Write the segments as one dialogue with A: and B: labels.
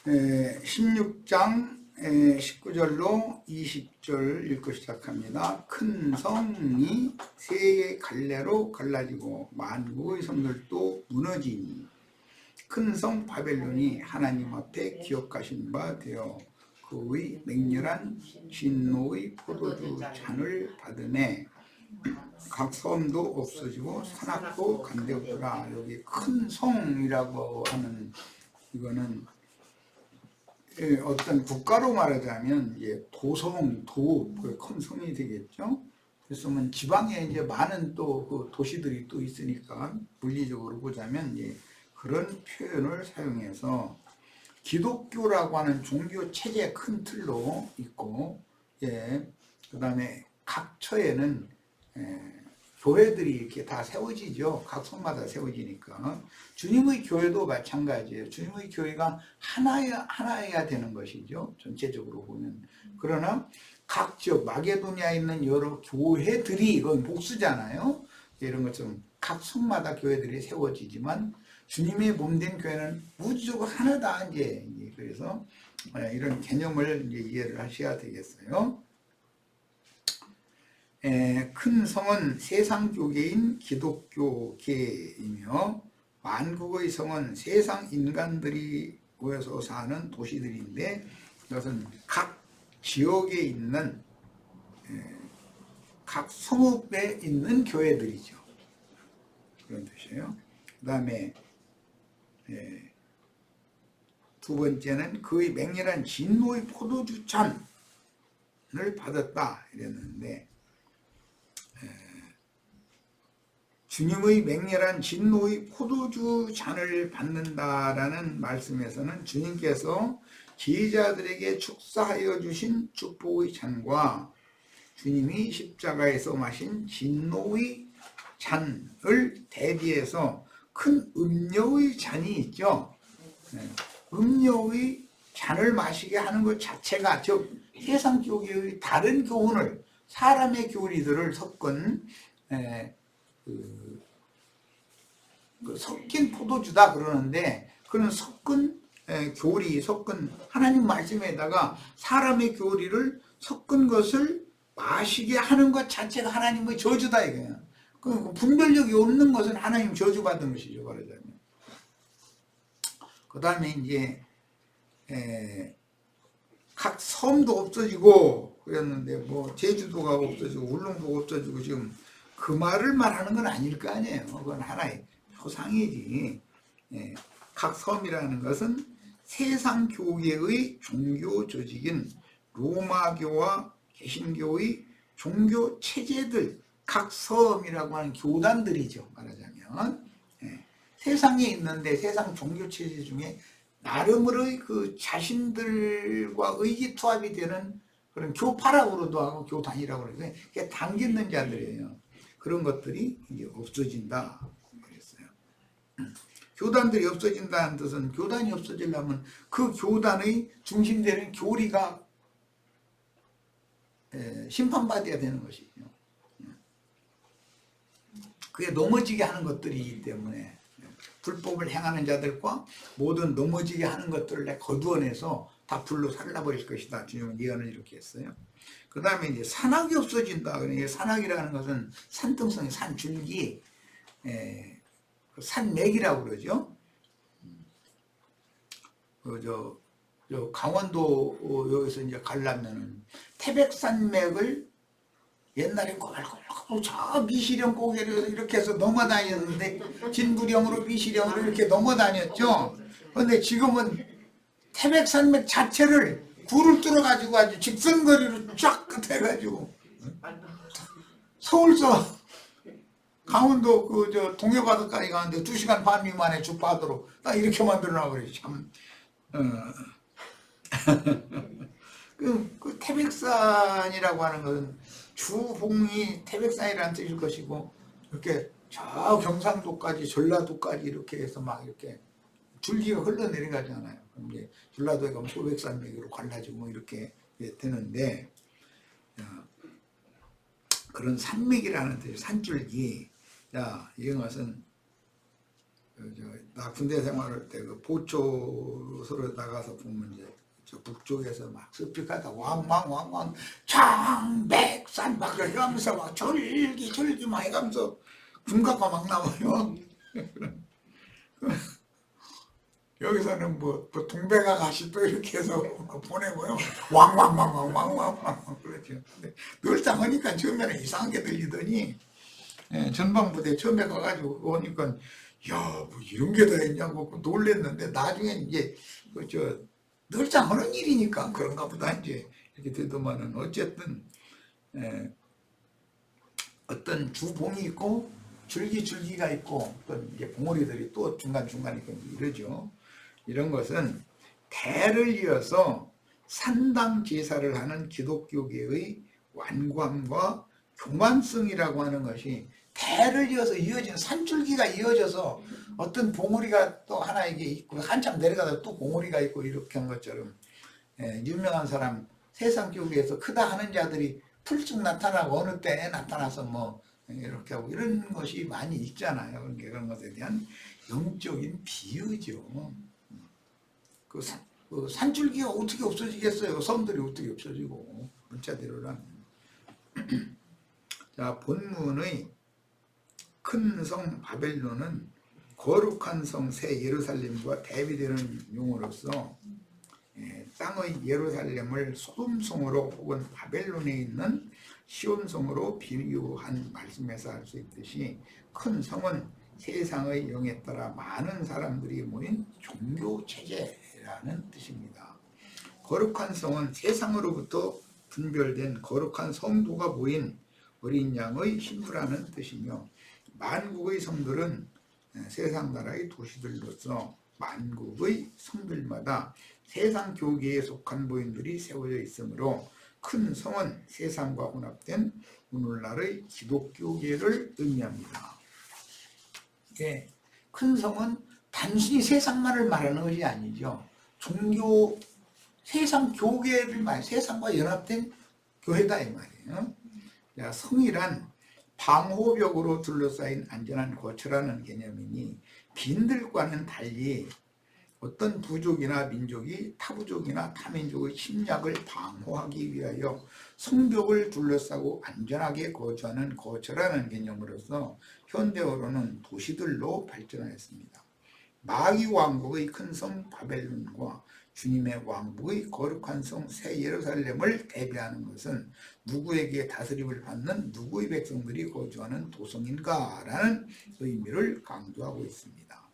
A: 16장 19절로 20절 읽고 시작합니다. 큰 성이 세 갈래로 갈라지고 만국의 성들도 무너지니 큰 성 바벨론이 하나님 앞에 기억하신 바 되어 그의 맹렬한 진노의 포도주 잔을 받으매 각 섬도 없어지고 산악도 간되었더라. 여기 큰 성이라고 하는 이거는 어떤 국가로 말하자면 이제 도성, 큰 성이 되겠죠. 그래서 지방에 이제 많은 또 그 도시들이 또 있으니까 물리적으로 보자면 이제 그런 표현을 사용해서 기독교라고 하는 종교 체제 큰 틀로 있고, 그 다음에 각 처에는 교회들이 이렇게 다 세워지죠. 각 성마다 세워지니까. 주님의 교회도 마찬가지예요. 주님의 교회가 하나여야 되는 것이죠. 전체적으로 보면. 그러나 각 지역, 마게도니아에 있는 여러 교회들이, 이건 복수잖아요. 이런 것처럼 각 성마다 교회들이 세워지지만 주님의 몸된 교회는 우주적으로 하나다. 이제 그래서 이런 개념을 이제 이해를 하셔야 되겠어요. 큰 성은 세상 교계인 기독교계이며 만국의 성은 세상 인간들이 모여서 사는 도시들인데 이것은 각 지역에 있는 각 성읍에 있는 교회들이죠. 그런 뜻이에요. 그 다음에 두 번째는 그의 맹렬한 진노의 포도주 잔을 받았다 이랬는데, 주님의 맹렬한 진노의 포도주 잔을 받는다라는 말씀에서는 주님께서 제자들에게 축사하여 주신 축복의 잔과 주님이 십자가에서 마신 진노의 잔을 대비해서 큰 음료의 잔이 있죠. 음료의 잔을 마시게 하는 것 자체가, 즉 세상 교계의 다른 교훈을, 사람의 교리들을 섞은 섞인 포도주다 그러는데, 그런 섞은 교리, 섞은 하나님 말씀에다가 사람의 교리를 섞은 것을 마시게 하는 것 자체가 하나님의 저주다 이거야. 그 분별력이 없는 것은 하나님 저주받은 것이죠, 말하자면. 그 다음에 이제 각 섬도 없어지고 그랬는데, 뭐 제주도가 없어지고 울릉도가 없어지고, 지금 그 말을 말하는 건 아닐 거 아니에요. 그건 하나의 표상이지. 각 섬이라는 것은 세상 교계의 종교 조직인 로마교와 개신교의 종교 체제들, 각 섬이라고 하는 교단들이죠, 말하자면. 세상에 있는데 세상 종교 체제 중에 나름의 그 자신들과 의기투합이 되는 그런 교파라고도 하고 교단이라고 그래서 그게 당짓는 자들이에요. 그런 것들이 이제 없어진다 그랬어요. 교단들이 없어진다는 뜻은, 교단이 없어지려면 그 교단의 중심되는 교리가 심판받아야 되는 것이죠. 그게 넘어지게 하는 것들이기 때문에 불법을 행하는 자들과 모든 넘어지게 하는 것들을 거두어내서 다 불로 살라버릴 것이다. 주님은 예언을 이렇게 했어요. 그 다음에 이제 산악이 없어진다. 산악이라는 것은 산등성이, 산줄기, 산맥이라고 그러죠. 저 강원도 여기서 이제 가려면은 태백산맥을 옛날에 꼬불꼬불 저 미시령 고개를 이렇게 해서 넘어다녔는데, 진부령으로 미시령으로 이렇게 넘어다녔죠. 그런데 지금은 태백산맥 자체를 굴을 뚫어가지고 아주 직선거리로 쫙 해가지고 서울서 강원도 그 저 동해바다까지 가는데 2시간 반 미만의 주파도로 딱 이렇게 만들어놔 버려. 참. 그 태백산이라고 하는 것은 주봉이 태백산이라는 뜻일 것이고, 이렇게 저 경상도까지 전라도까지 이렇게 해서 막 이렇게 줄기가 흘러내려가잖아요. 그럼 이제 전라도에 가면 소백산맥으로 갈라지고 뭐 이렇게 되는데, 그런 산맥이라는 뜻이 산줄기. 자, 이런 것은 나 군대 생활할 때 그 보초소로 나가서 보면 이제 저 북쪽에서 막 스피커가 왕왕왕왕 창백산 막 그렇게 하면서 막 절기 막 해가면서 군가가 막 나와요. 여기서는 뭐 동백아 가시 또 이렇게 해서 보내고요. 왕왕왕왕왕왕왕 그렇죠. 근데 늘상 하니까 처음에는 이상하게 들리더니 전방부대 처음에 가가지고 오니까 야, 뭐 이런 게 다 있냐고 놀랬는데 나중에 이제 저 늘상 하는 일이니까 그런가 보다 이제 이렇게 되더만은 어쨌든 어떤 주봉이 있고 줄기가 있고 어떤 이제 봉오리들이 또 중간중간에 이러죠. 이런 것은 대를 이어서 산당 제사를 하는 기독교계의 완고함과 교만성이라고 하는 것이 대를 이어서 이어지는 산줄기가 이어져서 어떤 봉우리가 또 하나에게 있고 한참 내려가다 또 봉우리가 있고 이렇게 한 것처럼 유명한 사람 세상 교계에서 크다 하는 자들이 풀쭉 나타나고 어느 때 나타나서 뭐 이렇게 하고 이런 것이 많이 있잖아요. 그러니까 그런 것에 대한 영적인 비유죠. 그 산줄기가 어떻게 없어지겠어요? 섬들이 어떻게 없어지고 문자대로란. 자, 본문의 큰 성 바벨론은 거룩한 성 새 예루살렘과 대비되는 용어로서 땅의 예루살렘을 소돔성으로 혹은 바벨론에 있는 시온성으로 비유한 말씀에서 알 수 있듯이 큰 성은 세상의 영에 따라 많은 사람들이 모인 종교체제라는 뜻입니다. 거룩한 성은 세상으로부터 분별된 거룩한 성도가 모인 어린 양의 신부라는 뜻이며 만국의 성들은 세상 나라의 도시들로서 만국의 성들마다 세상 교계에 속한 모임들이 세워져 있으므로 큰 성은 세상과 혼합된 오늘날의 기독교계를 의미합니다. 큰 성은 단순히 세상만을 말하는 것이 아니죠. 종교, 세상 교계를 세상과 연합된 교회다 이 말이에요. 성이란 방호벽으로 둘러싸인 안전한 거처라는 개념이니 빈들과는 달리 어떤 부족이나 민족이 타부족이나 타민족의 침략을 방어하기 위하여 성벽을 둘러싸고 안전하게 거주하는 거처라는 개념으로서 현대어로는 도시들로 발전하였습니다. 마귀 왕국의 큰 성 바벨론과 주님의 왕국의 거룩한 성 새 예루살렘을 대비하는 것은 누구에게 다스림을 받는 누구의 백성들이 거주하는 도성인가 라는 의미를 강조하고 있습니다.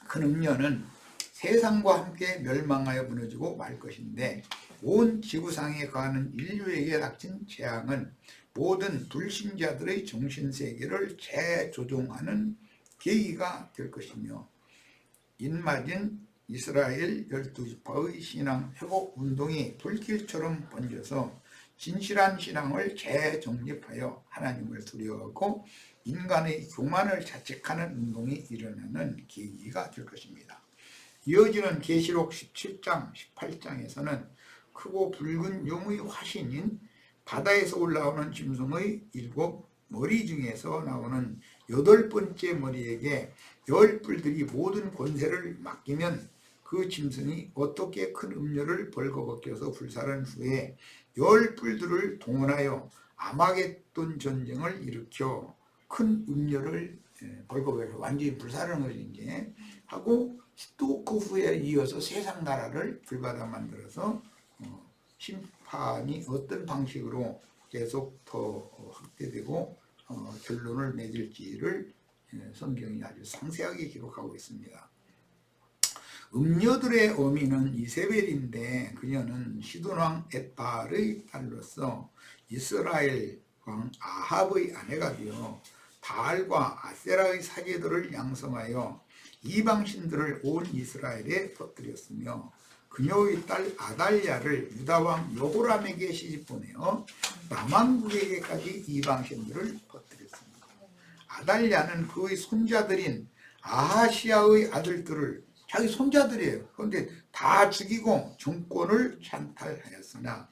A: 큰 음녀는 세상과 함께 멸망하여 무너지고 말 것인데 온 지구상에 거하는 인류에게 닥친 재앙은 모든 불신자들의 정신세계를 재조종하는 계기가 될 것이며 인맞은 이스라엘 12지파의 신앙 회복 운동이 불길처럼 번져서 진실한 신앙을 재정립하여 하나님을 두려워하고 인간의 교만을 자책하는 운동이 일어나는 계기가 될 것입니다. 이어지는 계시록 17장, 18장에서는 크고 붉은 용의 화신인 바다에서 올라오는 짐승의 7 머리 중에서 나오는 8번째 머리에게 10뿔들이 모든 권세를 맡기면 그 짐승이 어떻게 큰 음료를 벌거벗겨서 불살은 후에 10뿔들을 동원하여 아마겟돈 전쟁을 일으켜 큰 음료를 벌거벗겨 완전히 불사르는 것이 이제 하고 또 그 후에 이어서 세상 나라를 불바다 만들어서 심판이 어떤 방식으로 계속 더 확대되고 결론을 맺을지를 성경이 아주 상세하게 기록하고 있습니다. 음녀들의 어미는 이세벨인데 그녀는 시돈왕 엣발의 딸로서 이스라엘 왕 아합의 아내가 되어 바알과 아세라의 사제들을 양성하여 이방신들을 온 이스라엘에 퍼뜨렸으며 그녀의 딸 아달랴를 유다왕 여호람에게 시집보내어 남왕국에게까지 이방신들을 퍼뜨렸습니다. 아달랴는 그의 손자들인 아하시아의 아들들을 자기 손자들이에요. 그런데 다 죽이고 정권을 찬탈하였으나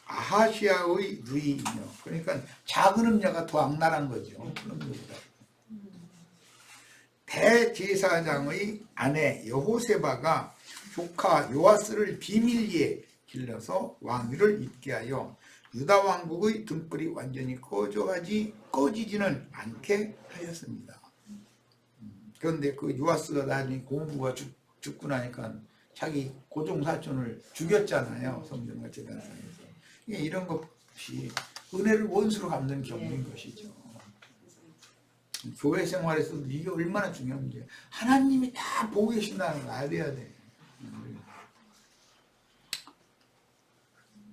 A: 아하시아의 누이이며 그러니까 작은 음녀가 더 악랄한 거죠. 그런 것보다. 대제사장의 아내 여호세바가 조카 요아스를 비밀리에 길러서 왕위를 잇게 하여 유다 왕국의 등불이 완전히 꺼지지는 않게 하였습니다. 그런데 그 요아스가 나중에 고모부가 죽고 나니까 자기 고종사촌을 죽였잖아요. 성전과 제단상에서. 이런 것이 은혜를 원수로 갚는 경우인 것이죠. 교회 생활에서도 이게 얼마나 중요한지 하나님이 다 보고 계신다는 걸 알아야 돼.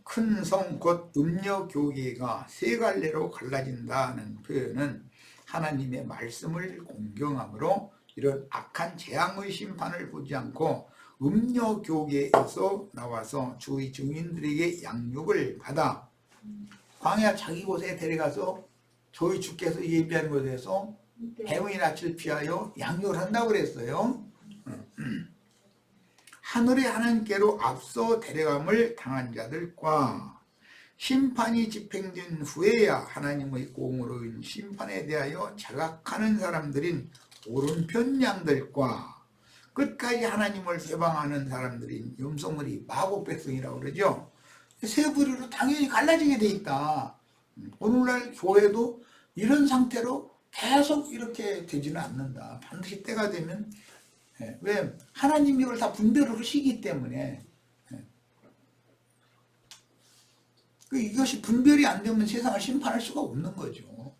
A: 큰 성 곧 음녀교계가 세 갈래로 갈라진다는 표현은 하나님의 말씀을 공경함으로 이런 악한 재앙의 심판을 보지 않고 음녀교계에서 나와서 주의 증인들에게 양육을 받아 광야 자기 곳에 데려가서 저희 주께서 예비한 곳에서 해의 낯을 피하여 양육을 한다고 그랬어요. 하늘의 하나님께로 앞서 데려감을 당한 자들과 심판이 집행된 후에야 하나님의 공으로 인 심판에 대하여 자각하는 사람들인 오른편 양들과 끝까지 하나님을 회방하는 사람들인 염소머리 마곡 백성이라고 그러죠. 세 부류로 당연히 갈라지게 돼 있다. 오늘날 교회도 이런 상태로 계속 이렇게 되지는 않는다. 반드시 때가 되면 왜? 하나님이 이걸 다 분별을 하시기 때문에 이것이 분별이 안 되면 세상을 심판할 수가 없는 거죠.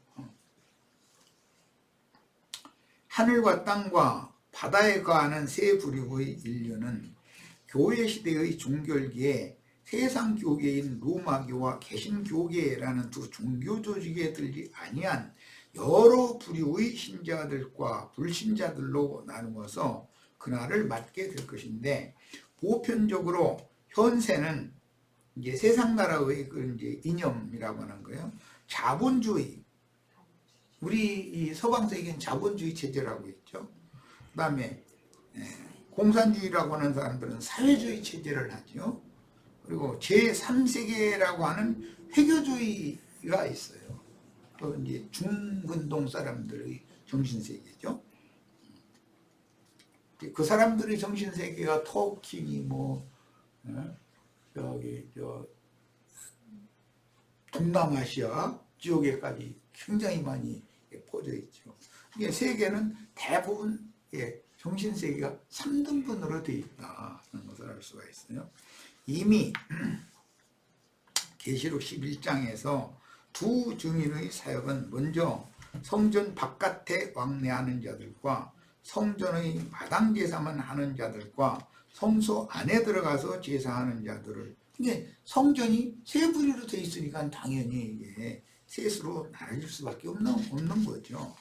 A: 하늘과 땅과 바다에 거하는 세 부류의 인류는 교회 시대의 종결기에 세상 교계인 로마교와 개신교계라는 두 종교 조직에 들지 아니한 여러 부류의 신자들과 불신자들로 나누어서 그날을 맞게 될 것인데, 보편적으로 현세는 이제 세상 나라의 그 이제 이념이라고 하는 거예요. 자본주의. 우리 이 서방 세계는 자본주의 체제라고 있죠. 그다음에 공산주의라고 하는 사람들은 사회주의 체제를 하죠. 그리고 제3세계라고 하는 회교주의가 있어요. 그 이제 중근동 사람들의 정신세계죠. 그 사람들의 정신세계가 터키, 동남아시아 지역에까지 굉장히 많이 퍼져 있죠. 이게 세계는 대부분 정신세계가 3등분으로 되어 있다는 것을 알 수가 있어요. 이미 계시록 11장에서 두 증인의 사역은 먼저 성전 바깥에 왕래하는 자들과 성전의 마당 제사만 하는 자들과 성소 안에 들어가서 제사하는 자들을, 이게 성전이 세 부류로 되어 있으니까 당연히 이게 셋으로 나눠질 수밖에 없는 거죠.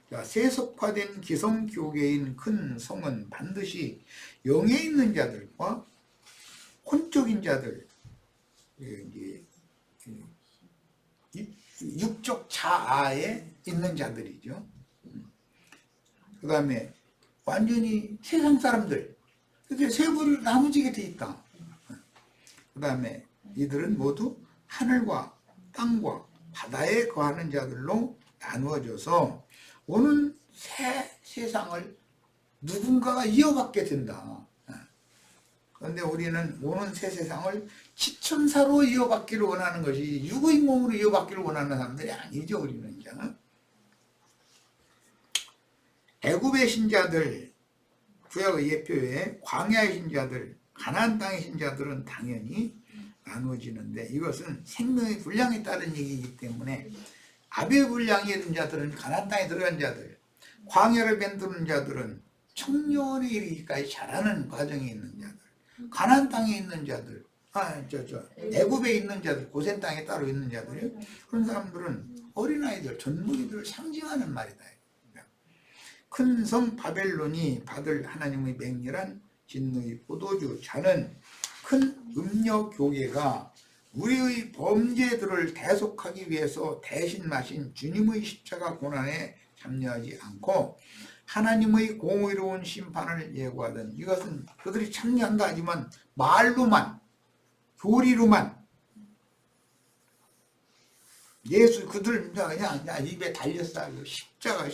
A: 자, 세속화된 기성교계인 큰 성은 반드시 영에 있는 자들과 혼적인 자들, 이제 육적 자아에 있는 자들이죠. 그 다음에 완전히 세상 사람들, 이렇게 세 부류로 나눠지게 돼 있다. 그 다음에 이들은 모두 하늘과 땅과 바다에 거하는 자들로 나누어져서 오는 새 세상을 누군가가 이어받게 된다. 그런데 우리는 오는 새 세상을 지천사로 이어받기를 원하는 것이, 유구인공으로 이어받기를 원하는 사람들이 아니죠. 우리는 이제. 애굽의 신자들, 구약의 예표에 광야의 신자들, 가나안 땅의 신자들은 당연히 나누어지는데, 이것은 생명의 분량에 따른 얘기이기 때문에 아벨 분량이 있는 자들은 가나안 땅에 들어간 자들, 광야를 맴도는 자들은 청년에 이르기까지 자라는 과정에 있는 자들, 가나안 땅에 있는 자들, 애굽에 있는 자들, 고센 땅에 따로 있는 자들, 그런 사람들은 어린아이들, 젊은이들을 상징하는 말이다. 큰 성 바벨론이 받을 하나님의 맹렬한 진노의 포도주 잔은 큰 음녀 교계가 우리의 범죄들을 대속하기 위해서 대신 마신 주님의 십자가 고난에 참여하지 않고 하나님의 공의로운 심판을 예고하던, 이것은 그들이 참여한다 하지만 말로만, 교리로만, 예수 그들 그냥 입에 달렸어요. 십자가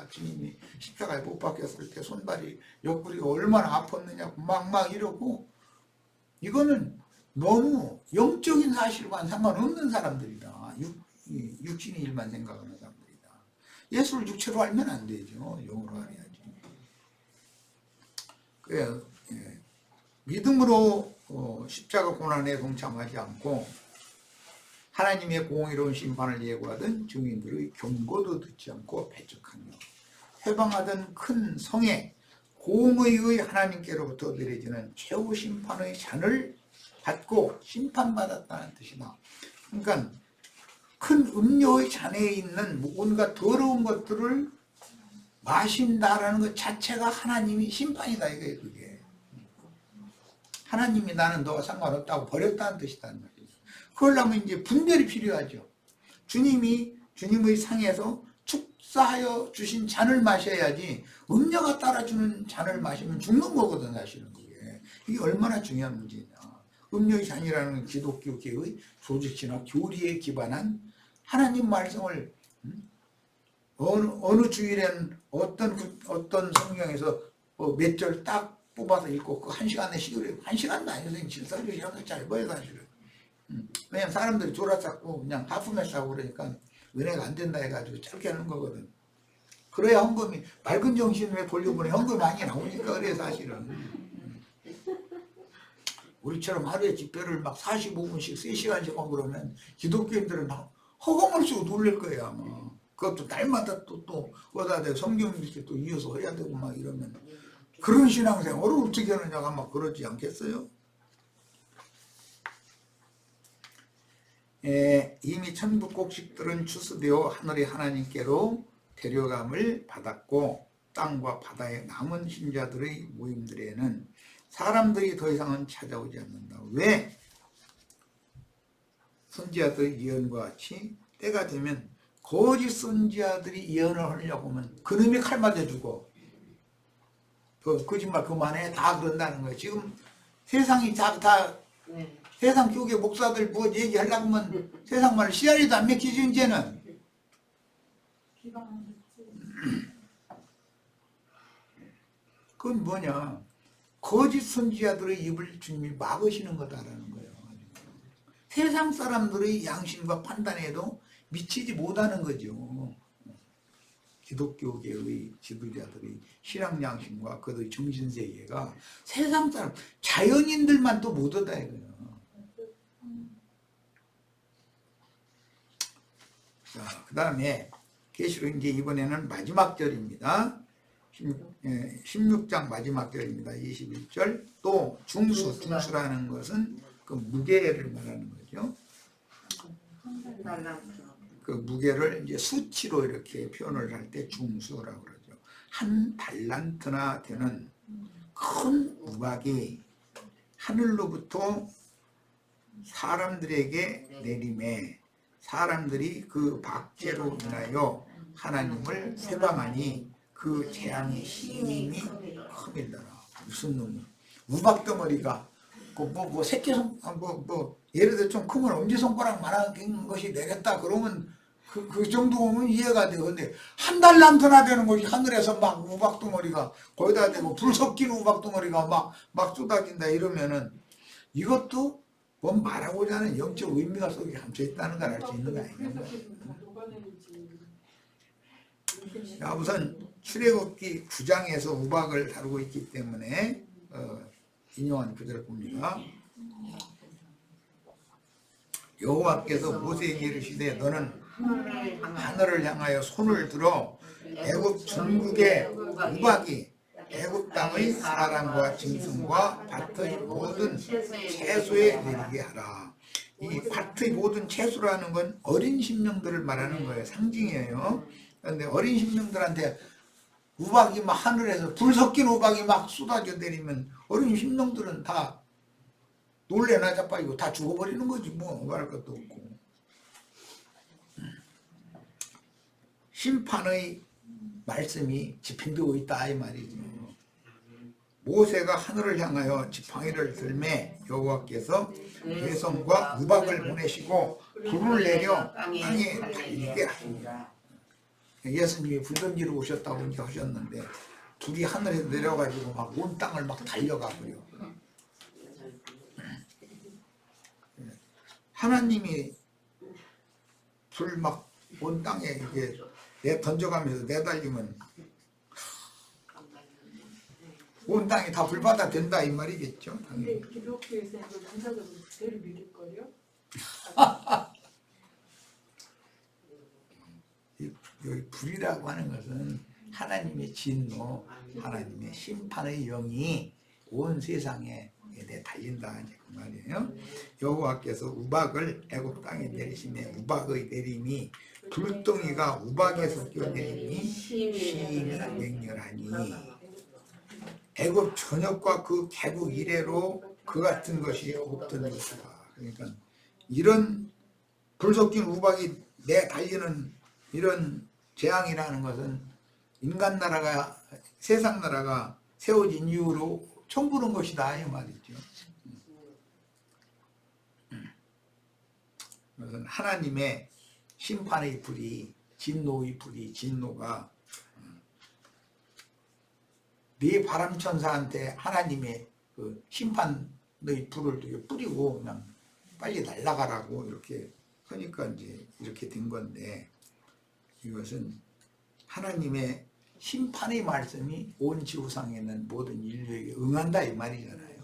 A: 주님이 십자가에 못 박혔을 때 손발이 옆구리가 얼마나 아팠느냐고 막 이러고 이거는 너무 영적인 사실과는 상관없는 사람들이다. 육신의 일만 생각하는 사람들이다. 예수를 육체로 알면 안 되죠. 영으로 알아야지. 그래서 믿음으로 십자가 고난에 동참하지 않고 하나님의 공의로운 심판을 예고하던 증인들의 경고도 듣지 않고 배척하며 회방하던 큰 성에 공의의 하나님께로부터 내려지는 최후 심판의 잔을 받고 심판받았다는 뜻이다. 그러니까 큰 음료의 잔에 있는 온갖 더러운 것들을 마신다라는 것 자체가 하나님이 심판이다 이거예요. 그게 하나님이 나는 너와 상관없다고 버렸다는 뜻이다는 말이에요. 그러려면 이제 분별이 필요하죠. 주님의 상에서 축사하여 주신 잔을 마셔야지 음료가 따라주는 잔을 마시면 죽는 거거든 사실은 그게. 이게 얼마나 중요한 문제냐. 음료의 잔이라는 건 기독교계의 조직이나 교리에 기반한 하나님 말씀을 어느 주일에는 어떤 성경에서 몇 절 딱 뽑아서 읽고 그 1시간에 시골에 1시간도 아니어서 질서를 이렇게 짧아요 사실은. 왜냐면 사람들이 졸아잡고 그냥 하품해서 하고 그러니까 은혜가 안 된다 해가지고 짧게 하는 거거든. 그래야 헌금이 맑은 정신으로 돌려보내 헌금이 많이 나오니까 그래 사실은. 우리처럼 하루에 집회를 막 45분씩 3시간씩 하고 그러면 기독교인들은 허공을 쓰고 놀랄 거야 아마. 그것도 날마다 또 어디다 대고 성경 이렇게 또 이어서 해야 되고 막 이러면 그런 신앙생활을 어떻게 하느냐가 막 그러지 않겠어요? 이미 천국 곡식들은 추수되어 하늘의 하나님께로 데려감을 받았고 땅과 바다에 남은 신자들의 모임들에는 사람들이 더 이상은 찾아오지 않는다. 왜? 선지자들의 예언과 같이 때가 되면 거짓 선지자들이 예언을 하려고 하면 그놈이 칼 맞아주고 거짓말 그만해 다 그런다는 거예요. 지금 세상이 다 세상 교계 목사들 뭐 얘기하려고 하면 세상 말 씨알이도 안 맥히지 이제는. 그건 뭐냐. 거짓 선지자들의 입을 주님이 막으시는 거다라는 거예요. 세상 사람들의 양심과 판단에도 미치지 못하는 거죠. 기독교계의 지도자들의 신앙 양심과 그들의 정신세계가 세상 사람, 자연인들만 또 못 얻다 이거예요. 자, 그 다음에 계시록 이제 이번에는 마지막 절입니다. 16장 마지막 절입니다. 21절. 또 중수라는 것은 그 무게를 말하는 거죠. 그 무게를 이제 수치로 이렇게 표현을 할 때 중수라고 그러죠. 한 달란트나 되는 큰 우박이 하늘로부터 사람들에게 내림에 사람들이 그 박제로 인하여 하나님을 회방하니 그 재앙의 힘이 큼일더라. 무슨 놈이 우박덩어리가 뭐 새끼손 예를 들어 좀 크면 엄지손가락만한 것이 내렸다 그러면 그 정도 보면 이해가 돼요. 근데 한 달란트나 되는 것이 하늘에서 막 우박덩어리가 거기다 대고 불 섞인 우박덩어리가 막 쏟아진다 이러면은 이것도 뭔 말하고자 하는 영적 의미가 속에 감춰 있다는 걸 알 수 있는 거 아니냐. 자, 우선 출애굽기 9장에서 우박을 다루고 있기 때문에 인용한 구절을 봅니다. 여호와께서 모세에게 이르시되 너는 하늘을 향하여 손을 들어 애굽 전국의 우박이 애굽 땅의 사람과 짐승과 밭의 모든 채소에 내리게 하라. 이 밭의 모든 채소라는 건 어린 심령들을 말하는 거예요. 상징이에요. 그런데 어린 심령들한테 우박이 막 하늘에서 불 섞인 우박이 막 쏟아져 내리면 어린 심령들은 다 놀래나 자빠지고 다 죽어버리는 거지 뭐 말할 것도 없고. 심판의 말씀이 집행되고 있다 이 말이죠. 모세가 하늘을 향하여 지팡이를 들매 여호와께서 대성과 우박을 보내시고 불을 내려 땅에 달리게 하니라. 예수님이 불 던지러 오셨다고 이제 하셨는데 불이 하늘에서 내려가지고 막 온 땅을 막 달려가 버려. 하나님이 불 막 온 땅에 이게 던져가면서 내달리면 온 땅이 다 불바다 된다 이 말이겠죠.
B: 근데 기독교에서 이거 전사적으로 그대로 믿을걸요?
A: 여기 불이라고 하는 것은 하나님의 진노, 하나님의 심판의 영이 온 세상에 달린다 이제 그 말이에요. 여호와께서 우박을 애굽 땅에 내리시매 우박의 내림이 불덩이가 우박에서 뛰어내림이 심히 맹렬하니 애굽 전역과 그 개국 이래로 그 같은 것이 없던 것이다. 그러니까 이런 불 섞인 우박이 내달리는 이런 재앙이라는 것은 인간 나라가 세상 나라가 세워진 이후로 처음 보는 것이다 이 말이죠. 그것은 하나님의 심판의 불이 진노의 불이 진노가 네 바람천사한테 하나님의 그 심판의 불을 뿌리고 그냥 빨리 날아가라고 이렇게 하니까 이제 이렇게 된 건데 이것은 하나님의 심판의 말씀이 온 지구상에 있는 모든 인류에게 응한다 이 말이잖아요.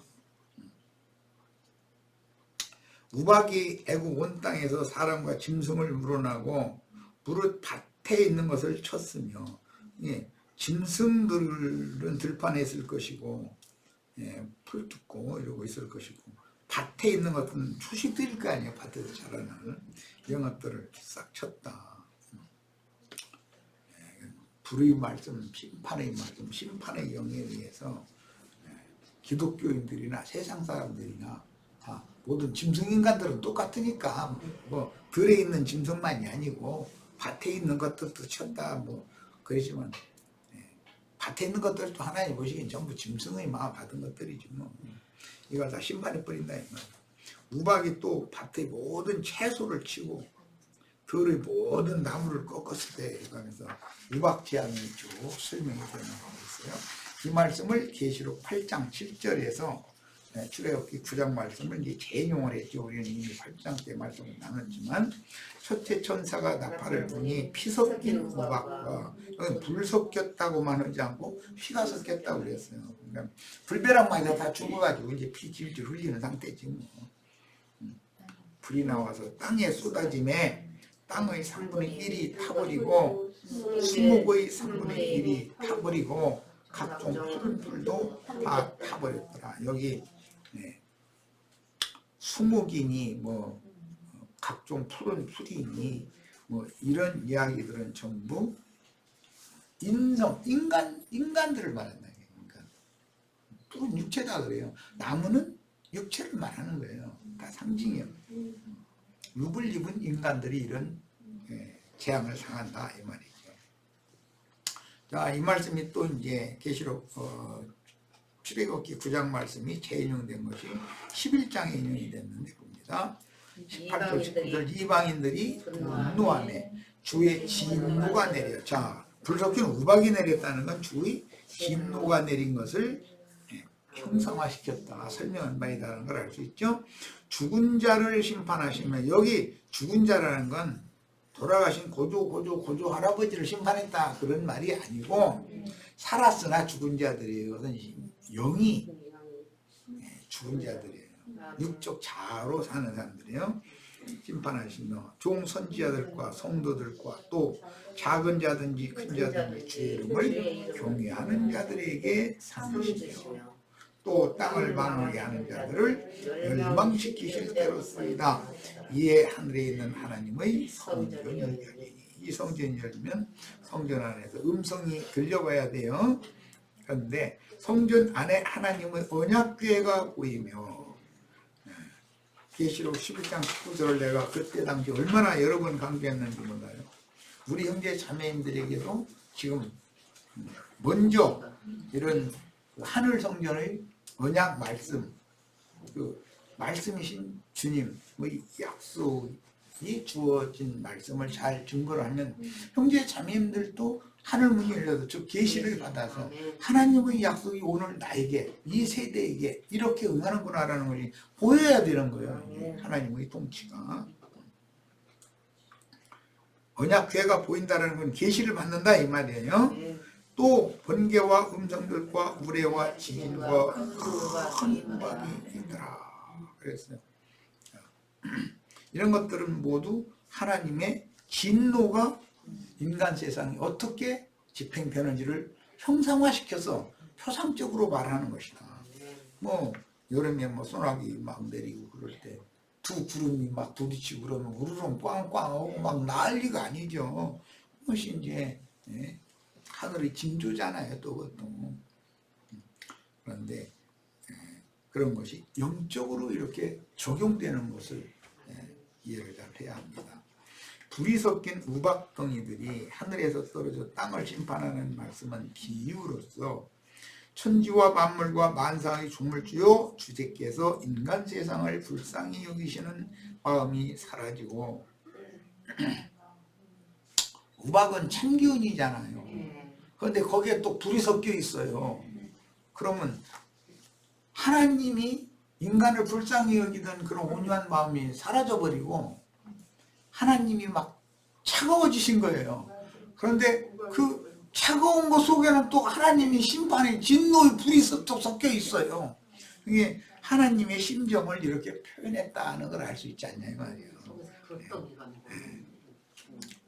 A: 우박이 애국 온 땅에서 사람과 짐승을 물어나고 무릇 밭에 있는 것을 쳤으며 짐승들은 들판에 있을 것이고 풀 뜯고 이러고 있을 것이고 밭에 있는 것은 초식들일 거 아니에요. 밭에서 자라는 이런 것들을 싹 쳤다. 불의 말씀, 심판의 말씀, 심판의 영에 의해서 기독교인들이나 세상 사람들이나 다 모든 짐승인간들은 똑같으니까 뭐 들에 있는 짐승만이 아니고 밭에 있는 것들도 쳤다 뭐 그러지만 밭에 있는 것들도 하나님 보시기엔 전부 짐승의 마음 받은 것들이지 뭐 이걸 다 심판에 뿌린다 이 말이야. 우박이 또 밭의 모든 채소를 치고 들의 모든 나무를 꺾었을 때 하면서 우박 재앙이 쭉 설명이 되는 거고 있어요. 이 말씀을 계시록 8장 7절에서 출애굽기 9장 말씀을 이제 재인용을 했죠. 우리는 이미 8장 때 말씀을 나눴지만 첫째 천사가 나팔을 부니 피 섞인 우박과 불 섞였다고만 하지 않고 피가 섞였다고 그랬어요. 그러니까 불벼락만 다 죽어가지고 이제 피 질질 흘리는 상태지 뭐. 불이 나와서 땅에 쏟아짐에 땅의 3분의 1이 타버리고 수목의 3분의 1이 타버리고 각종 푸른 풀도 다 타버렸더라. 여기 수목이니 뭐 각종 푸른 풀이니 뭐 이런 이야기들은 전부 인간들을 말한다. 그러니까 푸른 육체다 그래요. 나무는 육체를 말하는 거예요. 다 상징이에요. 육을 입은 인간들이 이런 재앙을 당한다 이 말이죠. 자, 이 말씀이 또 이제 계시록 출애굽기 9장 말씀이 재인용된 것이 11장에 인용이 됐는데 봅니다. 18절 19절 이방인들이 분노하며 주의 진노가 내려. 자, 불 섞인 우박이 내렸다는 건 주의 진노가 내린 것을 형상화시켰다. 설명한 바이다라는 걸 알 수 있죠. 죽은 자를 심판하시면 여기 죽은 자라는 건 돌아가신 고조 할아버지를 심판했다 그런 말이 아니고 살았으나 죽은 자들이에요. 그것은 영이 죽은 자들이에요. 육적 자아로 사는 사람들이에요. 심판하시며 종 선지자들과 성도들과 또 작은 자든지 큰 자든지 주의 이름을 경외하는 자들에게 상하시며 또 땅을 망하게 하는 자들을 멸망시키실 때로소이다. 이에 하늘에 있는 하나님의 성전이 열리니 이 성전이 열리면 성전 안에서 음성이 들려가야 돼요. 그런데 성전 안에 하나님의 언약궤가 보이며 계시록 11장 19절을 내가 그때 당시 얼마나 여러 번 강조했는지 몰라요. 우리 형제 자매님들에게도 지금 먼저 이런 하늘 성전의 언약 말씀, 그 말씀이신 주님, 뭐 약속, 이 주어진 말씀을 잘 증거를 하면 형제 자매님들도 하늘 문이 열려서 저 계시를 받아서 하나님의 약속이 오늘 나에게 이 세대에게 이렇게 응하는구나라는 것이 보여야 되는 거예요. 이게 하나님의 통치가. 언약궤가 보인다는 건 계시를 받는다 이 말이에요. 또 번개와 음성들과 우레와 지진과 큰 음악이 있더라. 그랬어요. 이런 것들은 모두 하나님의 진노가 인간 세상이 어떻게 집행되는지를 형상화시켜서 표상적으로 말하는 것이다. 뭐 여름에 뭐 소나기 막 내리고 그럴 때 두 구름이 막 부딪히고 그러면 우르릉 꽝꽝 하고 막 난리가 아니죠. 그것이 이제 하늘의 징조잖아요. 또 그것도. 그런데 그런 것이 영적으로 이렇게 적용되는 것을 이해를 잘 해야 합니다. 불이 섞인 우박덩이들이 하늘에서 떨어져 땅을 심판하는 말씀은 비유로서 천지와 만물과 만상의 조물주요 주제께서 인간 세상을 불쌍히 여기시는 마음이 사라지고 우박은 참기운이잖아요. 그런데 거기에 또 불이 섞여 있어요. 그러면 하나님이 인간을 불쌍히 여기던 그런 온유한 마음이 사라져버리고 하나님이 막 차가워지신 거예요. 그런데 그 차가운 것 속에는 또 하나님이 심판의 진노의 불이 또 섞여 있어요. 이게 하나님의 심정을 이렇게 표현했다는 걸 알 수 있지 않냐 이 말이에요.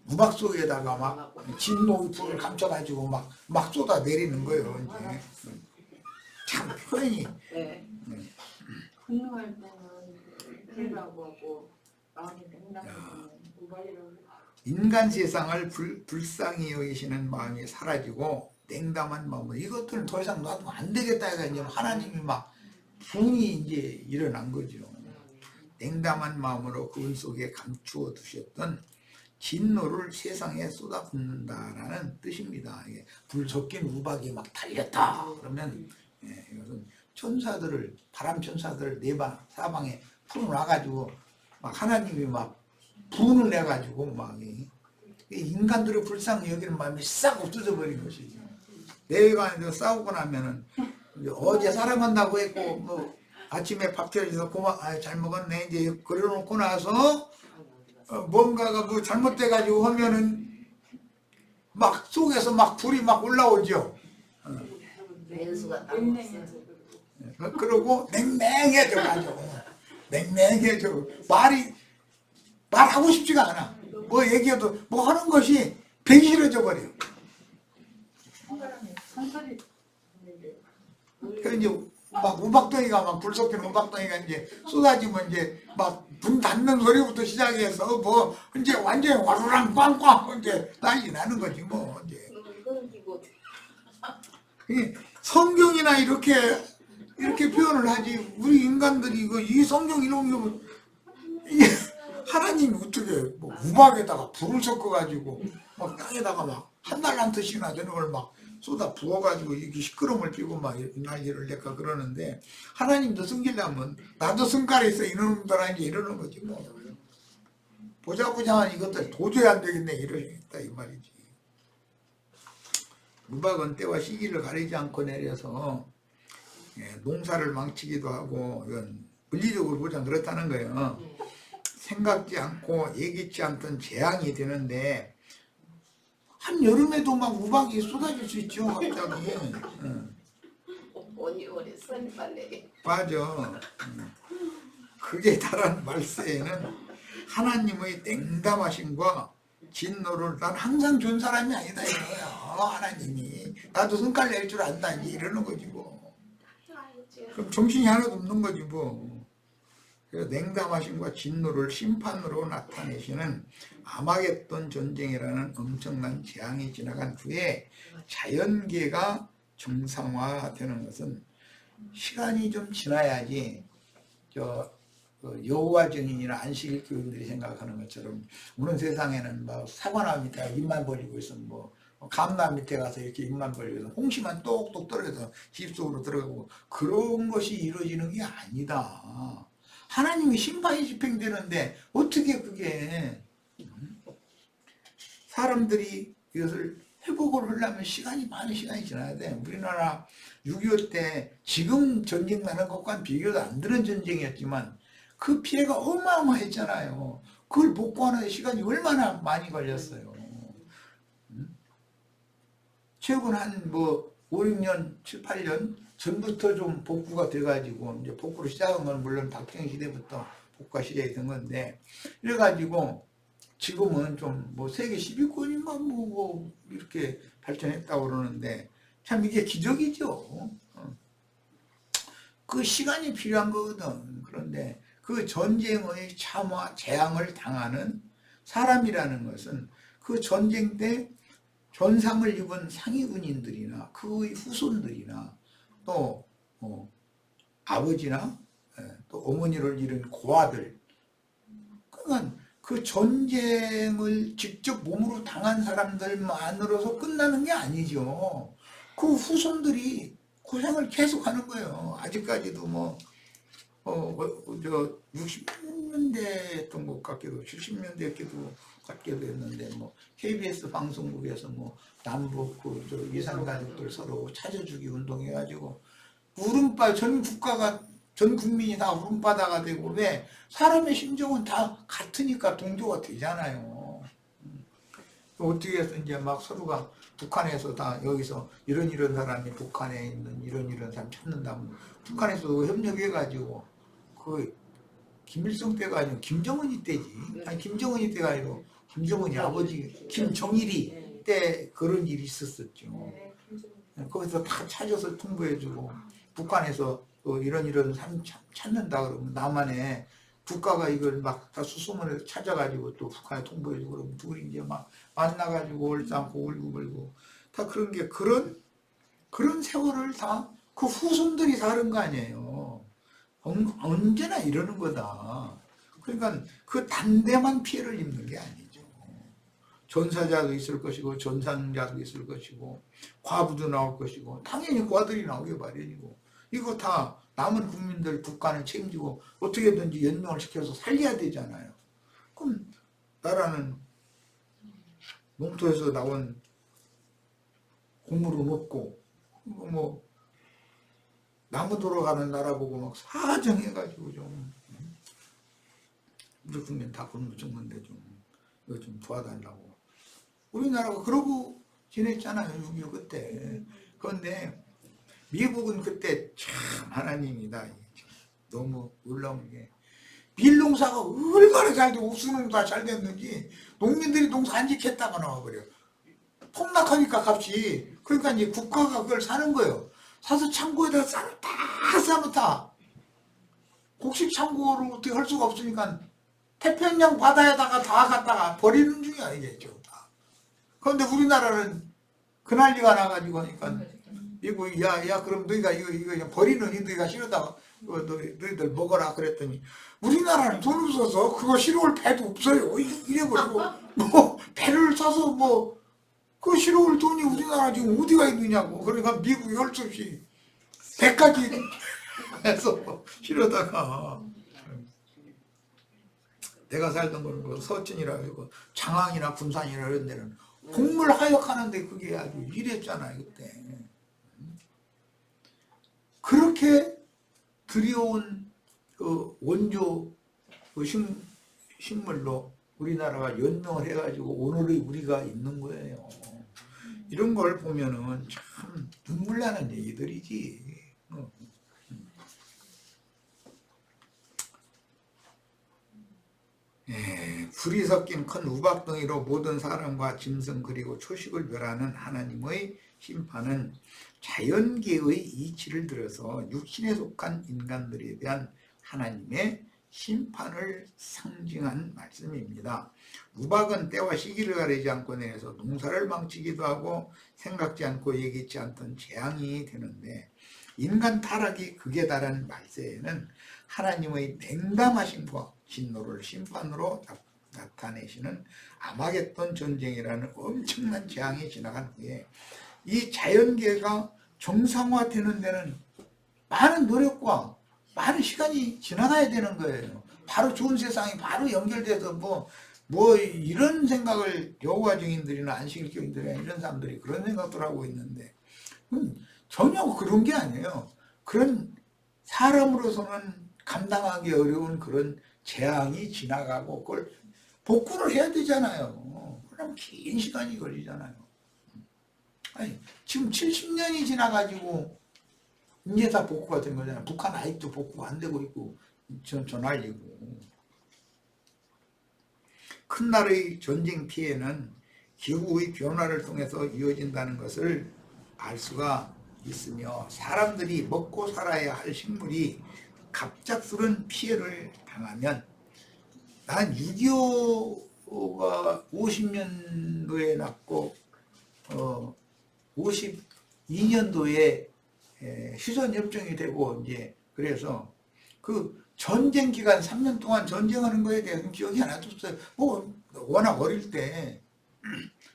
A: 우박 속에다가 막 진노의 불을 감춰가지고 막 쏟아 내리는 거예요. 이제. 참 표현이.
B: 분노할 때는 불이라고 하고 마음이 냉담하면 우발이라고 하고.
A: 인간 세상을 불쌍히 여기시는 마음이 사라지고 냉담한 마음으로 이것들은 더 이상 놔두면 안 되겠다 해서 이제 하나님이 막 분이 이제 일어난 거죠. 냉담한 마음으로 그분 속에 감추어 두셨던 진노를 세상에 쏟아붓는다라는 뜻입니다. 이게 불 섞인 우박이 막 달렸다 그러면 이것은 천사들을 바람 천사들을 사방에 풀어놔가지고 막 하나님이 막 분을 내가지고 막 인간들을 불쌍히 여기는 마음이 싹 없어져 버린 것이죠. 내가 이제 싸우고 나면은 어제 사랑한다고 했고 뭐 아침에 밥 차려줘서 잘 먹었네 이제 그려놓고 나서 뭔가가 뭐 잘못돼가지고 하면은 막 속에서 막 불이 막 올라오죠. 그러고 냉랭해져 가지고 냉랭해져 말하고 싶지가 않아. 뭐 얘기해도 뭐 하는 것이 배기 싫어져 버려. 그 이제 막 우박덩이가 막 불 섞인 우박덩이가 이제 쏟아지면 이제 막 문 닫는 소리부터 시작해서 뭐 이제 완전히 와르랑 꽝꽝 이제 난리 나는 거지 뭐 이제. 성경이나 이렇게 표현을 하지 우리 인간들이 이 성경 이런 거 하나님이 어떻게 뭐 우박에다가 불을 섞어가지고 막 땅에다가 막 한 달 한 듯이나 되는 걸 막 쏟아 부어가지고 이렇게 시끄러움을 피고 막 난리를 낼까 그러는데 하나님도 숨기려면 나도 성깔이 있어 이놈들한테 이러는 거지 뭐. 보자보자 이것들 도저히 안 되겠네 이러겠다 이 말이지. 우박은 때와 시기를 가리지 않고 내려서 농사를 망치기도 하고 이건 물리적으로 보자 그렇다는 거예요. 생각지 않고 예기치 않던 재앙이 되는데 한 여름에도 막 우박이 쏟아질 수 있죠 갑자기. 맞아. 그게 달한 말세에는 하나님의 냉담하심과 진노를 난 항상 좋은 사람이 아니다 이거야. 하나님이 나도 성깔 낼 줄 안다 이러는 거지 뭐. 그럼 정신이 하나도 없는 거지 뭐. 그래서 냉담하심과 진노를 심판으로 나타내시는 아마겟돈 전쟁이라는 엄청난 재앙이 지나간 후에 자연계가 정상화되는 것은 시간이 좀 지나야지 여호와 증인이나 안식일 교인들이 생각하는 것처럼 오늘 세상에는 막 사과나무 밑에 입만 벌리고 있으면 뭐 감나무 밑에 가서 이렇게 입만 벌리고 있으면 홍시만 똑똑 떨어져서 집 속으로 들어가고 그런 것이 이루어지는 게 아니다. 하나님의 심판이 집행되는데 어떻게 그게 사람들이 이것을 회복을 하려면 많은 시간이 지나야 돼. 우리나라 6.25 때 지금 전쟁 나는 것과는 비교도 안 되는 전쟁이었지만 그 피해가 어마어마했잖아요. 그걸 복구하는 시간이 얼마나 많이 걸렸어요. 최근 한 5, 6년, 7, 8년 전부터 좀 복구가 돼가지고 이제 복구를 시작한 건 물론 박정희 시대부터 복구가 시작이 된 건데 그래가지고 지금은 좀 세계 10위권인가 이렇게 발전했다고 그러는데 참 이게 기적이죠. 그 시간이 필요한 거거든. 그런데 그 전쟁의 참화, 재앙을 당하는 사람이라는 것은 그 전쟁 때 전상을 입은 상위 군인들이나 그의 후손들이나 또 아버지나 또 어머니를 잃은 고아들, 그러니까 그 전쟁을 직접 몸으로 당한 사람들만으로서 끝나는 게 아니죠. 그 후손들이 고생을 계속하는 거예요. 아직까지도 60년대였던 것 같기도 70년대 같기도 했는데 KBS 방송국에서 남북 이산 가족들 서로 찾아주기 운동해가지고 울음바 전 국민이 다 울음바다가 되고 왜 사람의 심정은 다 같으니까 동조가 되잖아요. 어떻게 해서 이제 서로가 북한에서 다 여기서 이런 사람이 북한에 있는 이런 사람 찾는다면 북한에서 협력해가지고 그 김일성 때가 아니고 김정은이 때지. 아니 김정은이 때가 아니고 김정은이 아버지 김정일이 때 그런 일이 있었었죠. 거기서 다 찾아서 통보해주고 북한에서 이런 사람 찾는다 그러면 남한에 국가가 이걸 다 수소문을 찾아가지고 또 북한에 통보해주고 그러면 둘이 이제 만나가지고 얼싸안고 울고불고 다 그런 게 그런 세월을 다 그 후손들이 사는 거 아니에요. 언제나 이러는 거다. 그러니까 그 단대만 피해를 입는 게 아니죠. 전사자도 있을 것이고 전상자도 있을 것이고 과부도 나올 것이고 당연히 과들이 나오기 마련이고 이거 다 남은 국민들 국가는 책임지고 어떻게든지 연명을 시켜서 살려야 되잖아요. 그럼 나라는 농토에서 나온 곡물은 없고 나무 돌아가는 나라 보고 사정해가지고 우리 국민 다 굶어 죽는데 이거 좀 도와달라고. 우리나라가 그러고 지냈잖아요. 6.25 그때. 그런데 미국은 그때 참 하나님이다. 너무 놀라운 게 밀농사가 얼마나 잘 되고 옥수농사가 잘 됐는지 농민들이 농사 안 짓겠다고 나와버려. 폭락하니까 값이. 그러니까 이제 국가가 그걸 사는 거예요. 사서 창고에다 다 싸놓다. 곡식 창고를 어떻게 할 수가 없으니까 태평양 바다에다가 다 갖다가 버리는 중이 아니겠죠. 다. 그런데 우리나라는 그난리가 나가지고 하니까 이거 야 그럼 너희가 이거 그냥 버리는 너희가 싫어다가 너희들 먹어라 그랬더니 우리나라는 돈 없어서 그거 싫어올 배도 없어요. 이래버리고 배를 사서 그 싫어올 돈이 우리나라 지금 어디가 있느냐고. 그러니까 미국이 할 수 없이 배까지 해서 싫어다가 내가 살던 건 서천이라 그러고 장항이나 군산이나 이런 데는 곡물 하역하는데 그게 아주 이랬잖아요 그때. 그렇게 들여온 그 원조 그 식물로 우리나라가 연명을 해가지고 오늘의 우리가 있는 거예요. 이런 걸 보면은 참 눈물 나는 얘기들이지. 불이 섞인 큰 우박덩이로 모든 사람과 짐승 그리고 초식을 멸하는 하나님의 심판은 자연계의 이치를 들어서 육신에 속한 인간들에 대한 하나님의 심판을 상징한 말씀입니다. 우박은 때와 시기를 가리지 않고 내서 농사를 망치기도 하고 생각지 않고 예기치 않던 재앙이 되는데 인간 타락이 극에 달한 말세에는 하나님의 냉담하심과 진노를 심판으로 나타내시는 아마겟돈 전쟁이라는 엄청난 재앙이 지나간 후에 이 자연계가 정상화되는 데는 많은 노력과 많은 시간이 지나가야 되는 거예요. 바로 좋은 세상이 바로 연결돼서 뭐 이런 생각을 여호와 증인들이나 안식일교인들이나 이런 사람들이 그런 생각들 하고 있는데 전혀 그런 게 아니에요. 그런 사람으로서는 감당하기 어려운 그런 재앙이 지나가고 그걸 복구를 해야 되잖아요. 그럼 긴 시간이 걸리잖아요. 아니, 지금 70년이 지나가지고 이제 다 복구가 된 거잖아요. 북한 아직도 복구가 안 되고 있고 저 난리고. 큰 나라의 전쟁 피해는 기후의 변화를 통해서 이어진다는 것을 알 수가 있으며 사람들이 먹고 살아야 할 식물이 갑작스런 피해를 당하면 난 6.25가 50년도에 났고 52년도에 휴전협정이 되고 이제 그래서 그 전쟁 기간 3년 동안 전쟁하는 거에 대해서는 기억이 하나도 없어요. 워낙 어릴 때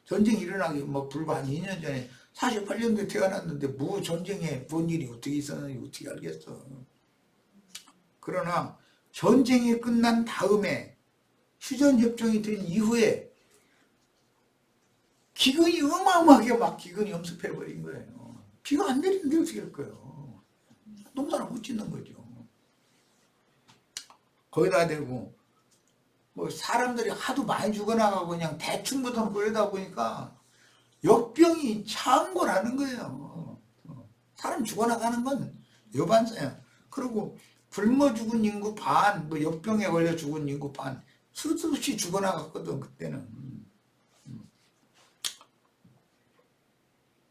A: 전쟁이 일어나기 불과 한 2년 전에 48년도에 태어났는데 전쟁에 뭔 일이 어떻게 있었는지 어떻게 알겠어. 그러나 전쟁이 끝난 다음에 휴전협정이 된 이후에 기근이 어마어마하게 기근이 엄습해버린 거예요. 비가 안 내리는데 어떻게 할 거예요. 농사를 못 짓는 거죠. 거기다 대고 사람들이 하도 많이 죽어나가고 그냥 대충부터 그러다 보니까 역병이 창궐하는 거예요. 사람 죽어나가는 건 여반사야. 그리고 굶어 죽은 인구 반, 역병에 걸려 죽은 인구 반, 수없이 죽어나갔거든 그때는.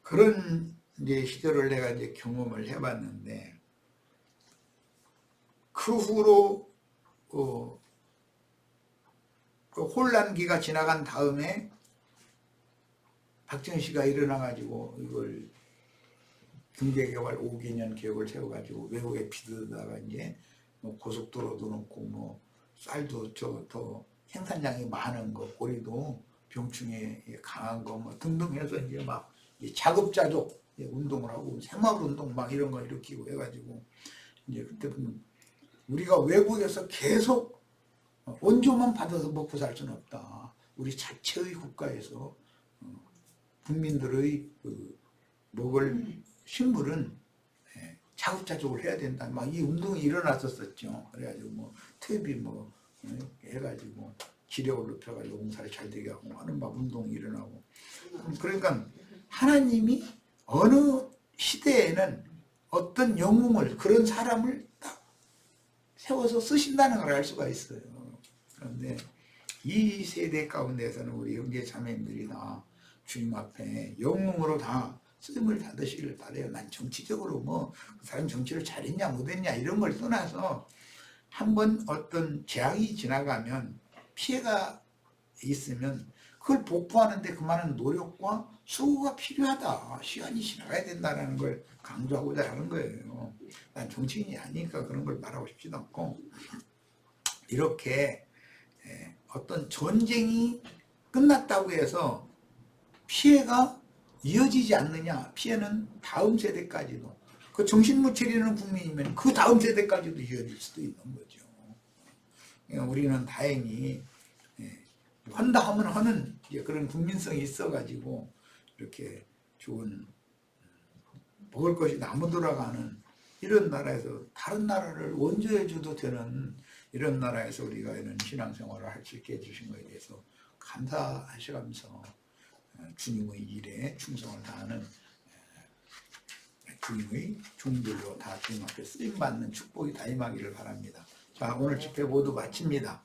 A: 그런 이제 시절을 내가 이제 경험을 해봤는데 그 후로 그 혼란기가 지나간 다음에 박정희 씨가 일어나가지고 이걸 경제개발 5개년 계획을 세워가지고 외국에 비드다가 이제 고속도로도 놓고 쌀도 더 생산량이 많은 거, 고리도 병충해 강한 거 등등 해서 이제 자급자족 운동을 하고 새마을 운동 이런 거 일으키고 해가지고 이제 그때 보면 우리가 외국에서 계속 원조만 받아서 먹고 살 수는 없다. 우리 자체의 국가에서 국민들의 먹을 식물은 자급자족을 해야 된다. 이 운동이 일어났었죠. 그래가지고 퇴비 해가지고 기력을 높여가지고 농사를 잘 되게 하고 하는 운동이 일어나고. 그러니까 하나님이 어느 시대에는 어떤 영웅을 그런 사람을 딱 세워서 쓰신다는 걸 알 수가 있어요. 그런데 이 세대 가운데서는 우리 형제 자매님들이 다 주님 앞에 영웅으로 다 쓰임을 받으시길 바래요. 난 정치적으로 그 사람 정치를 잘했냐 못했냐 이런 걸 떠나서 한번 어떤 재앙이 지나가면 피해가 있으면 그걸 복구하는데 그만한 노력과 수고가 필요하다. 시간이 지나가야 된다는 걸 강조하고자 하는 거예요. 난 정치인이 아니니까 그런 걸 말하고 싶지도 않고 이렇게 어떤 전쟁이 끝났다고 해서 피해가 이어지지 않느냐. 피해는 다음 세대까지도 그 정신 못 차리는 국민이면 그 다음 세대까지도 이어질 수도 있는 거죠. 우리는 다행히 한다 하면 하는 그런 국민성이 있어가지고 이렇게 좋은 먹을 것이 나무 돌아가는 이런 나라에서 다른 나라를 원조해줘도 되는 이런 나라에서 우리가 이런 신앙생활을 할 수 있게 해주신 것에 대해서 감사하시면서 주님의 일에 충성을 다하는 주님의 종들로 다 주님 앞에 쓰임받는 축복이 다 임하기를 바랍니다. 자, 오늘 집회 모두 마칩니다.